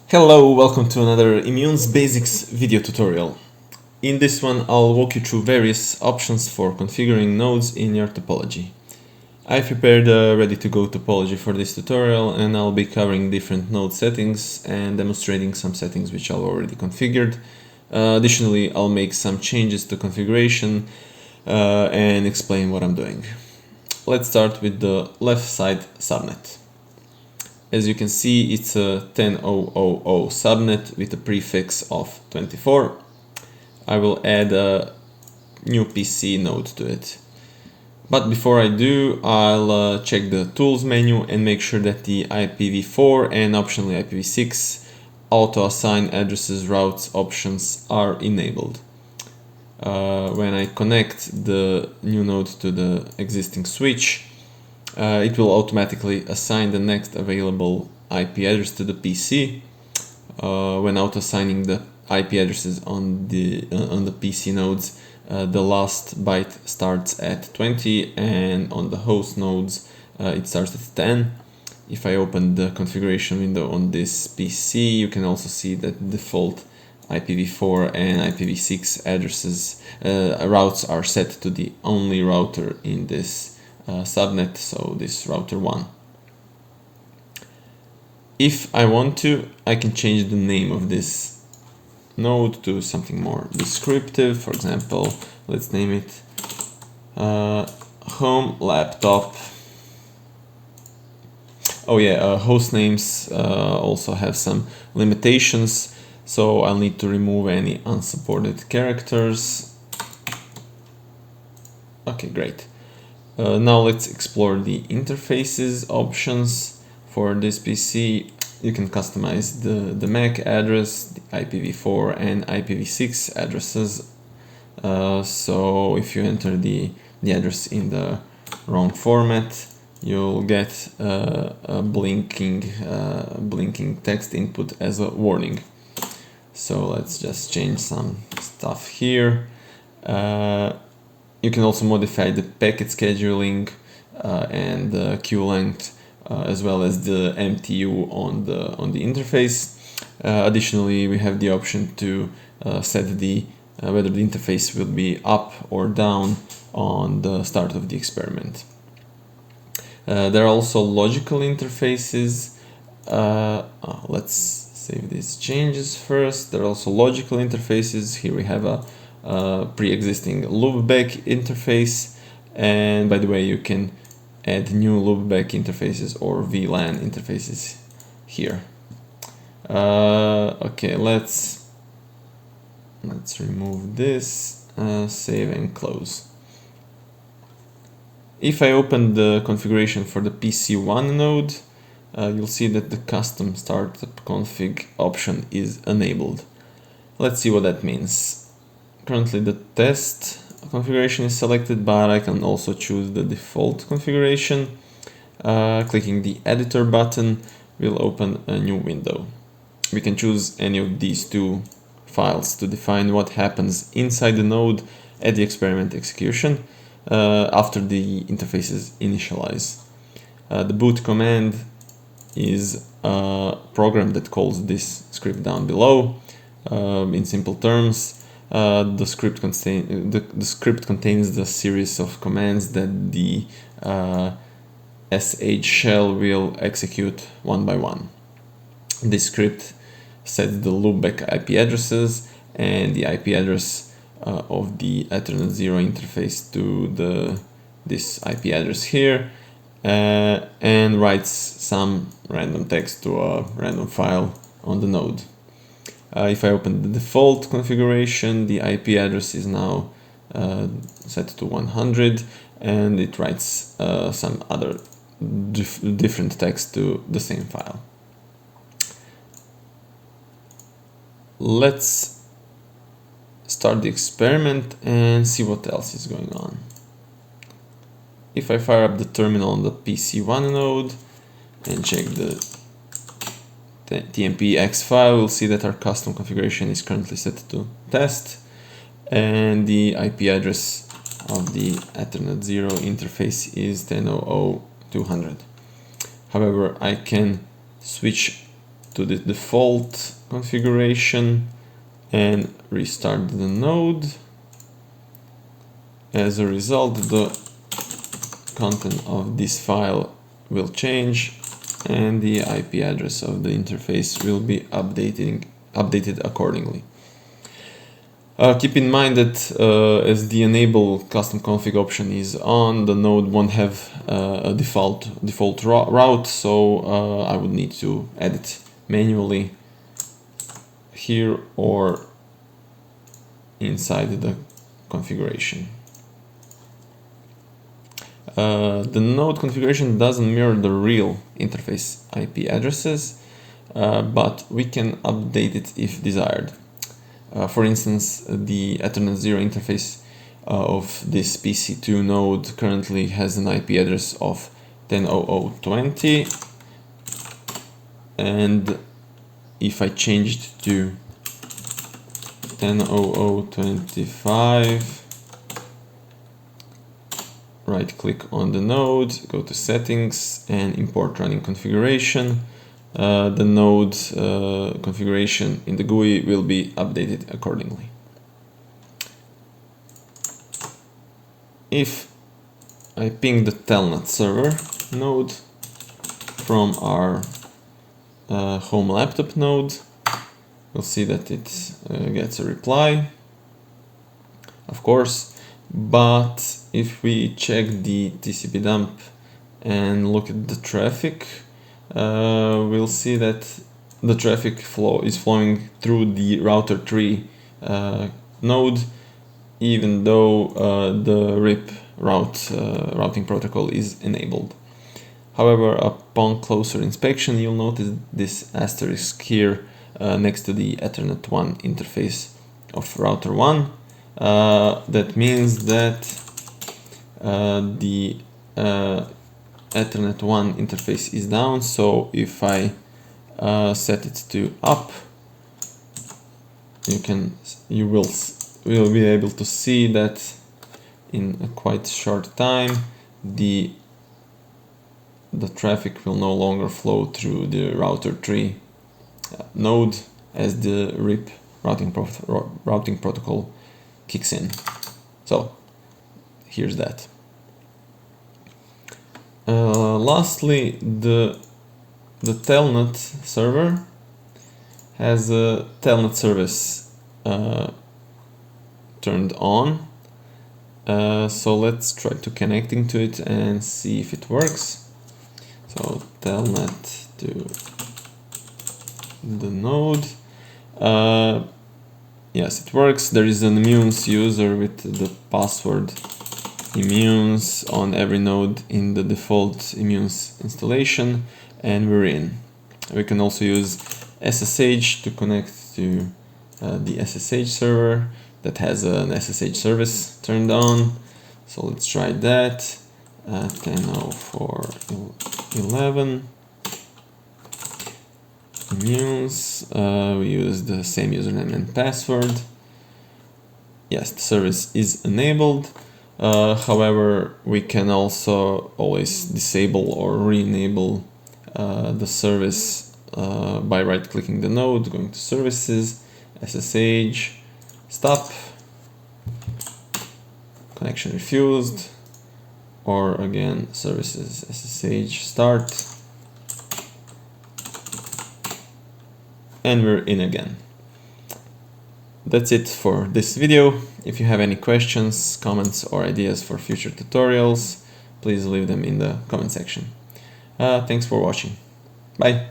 Hello, welcome to another IMUNES Basics video tutorial. In this one I'll walk you through various options for configuring nodes in your topology. I've prepared a ready-to-go topology for this tutorial and I'll be covering different node settings and demonstrating some settings which I've already configured. Additionally, I'll make some changes to configuration and explain what I'm doing. Let's start with the left side subnet. As you can see, it's a 10.0.0 subnet with a prefix of 24. I will add a new PC node to it. But before I do, I'll check the tools menu and make sure that the IPv4 and optionally IPv6 auto-assign addresses routes options are enabled. When I connect the new node to the existing switch, it will automatically assign the next available IP address to the PC. When auto-assigning the IP addresses on the PC nodes, the last byte starts at 20 and on the host nodes it starts at 10. If I open the configuration window on this PC, you can also see that default IPv4 and IPv6 addresses routes are set to the only router in this subnet, so this router 1. If I want to, I can change the name of this node to something more descriptive. For example, let's name it home laptop. Oh yeah, host names also have some limitations, so I'll need to remove any unsupported characters. Okay, great. Now let's explore the interfaces options. For this PC, you can customize the MAC address, the IPv4 and IPv6 addresses. So if you enter the address in the wrong format, you'll get a blinking text input as a warning. So let's just change some stuff here. You can also modify the packet scheduling and the queue length, as well as the MTU on the interface. Additionally, we have the option to set the whether the interface will be up or down on the start of the experiment. There are also logical interfaces. Let's save these changes first. There are also logical interfaces. Here we have a pre-existing loopback interface, and by the way, you can add new loopback interfaces or VLAN interfaces here. Okay, let's remove this, save and close. If I open the configuration for the PC1 node, you'll see that the custom startup config option is enabled. Let's see what that means. Currently the test configuration is selected, but I can also choose the default configuration. Clicking the editor button will open a new window. We can choose any of these two files to define what happens inside the node at the experiment execution after the interface is initialized. The boot command is a program that calls this script down below. In simple terms, the script contains the series of commands that the sh shell will execute one by one. This script sets the loopback IP addresses and the IP address of the Ethernet 0 interface to this IP address here, and writes some random text to a random file on the node. If I open the default configuration, the IP address is now set to 100, and it writes some other different text to the same file. Let's start the experiment and see what else is going on. If I fire up the terminal on the PC1 node and check the tmpx file, we'll see that our custom configuration is currently set to test, and the IP address of the Ethernet 0 interface is 10.0.0.200. However, I can switch to the default configuration and restart the node. As a result, the content of this file will change and the IP address of the interface will be updated accordingly. Keep in mind that as the enable custom config option is on, the node won't have a default route, so I would need to add it manually here or inside the configuration. The node configuration doesn't mirror the real interface IP addresses, but we can update it if desired. For instance, the Ethernet 0 interface of this PC2 node currently has an IP address of 10.00.20, and if I changed to 10.00.25, right click on the node, go to settings and import running configuration, the node configuration in the GUI will be updated accordingly. If I ping the telnet server node from our home laptop node, we'll see that it gets a reply, of course, but if we check the TCP dump and look at the traffic, we'll see that the traffic flow is flowing through the router 3 node, even though the RIP routing protocol is enabled. However, upon closer inspection, you'll notice this asterisk here next to the Ethernet 1 interface of router 1. That means that the Ethernet 1 interface is down, so if I set it to up, you will be able to see that in a quite short time the traffic will no longer flow through the router 3 node as the RIP routing protocol kicks in. So here's that. Lastly, the telnet server has a telnet service turned on. So let's try to connecting to it and see if it works. So telnet to the node. Yes, it works. There is an IMUNES user with the password IMUNES on every node in the default IMUNES installation, and we're in. We can also use SSH to connect to the SSH server that has an SSH service turned on. So let's try that. 10.04.11 IMUNES. We use the same username and password. Yes, the service is enabled. However, we can also always disable or re-enable the service by right-clicking the node, going to Services, SSH, Stop, Connection Refused, or again, Services, SSH, Start, and we're in again. That's it for this video. If you have any questions, comments, or ideas for future tutorials, please leave them in the comment section. Thanks for watching. Bye.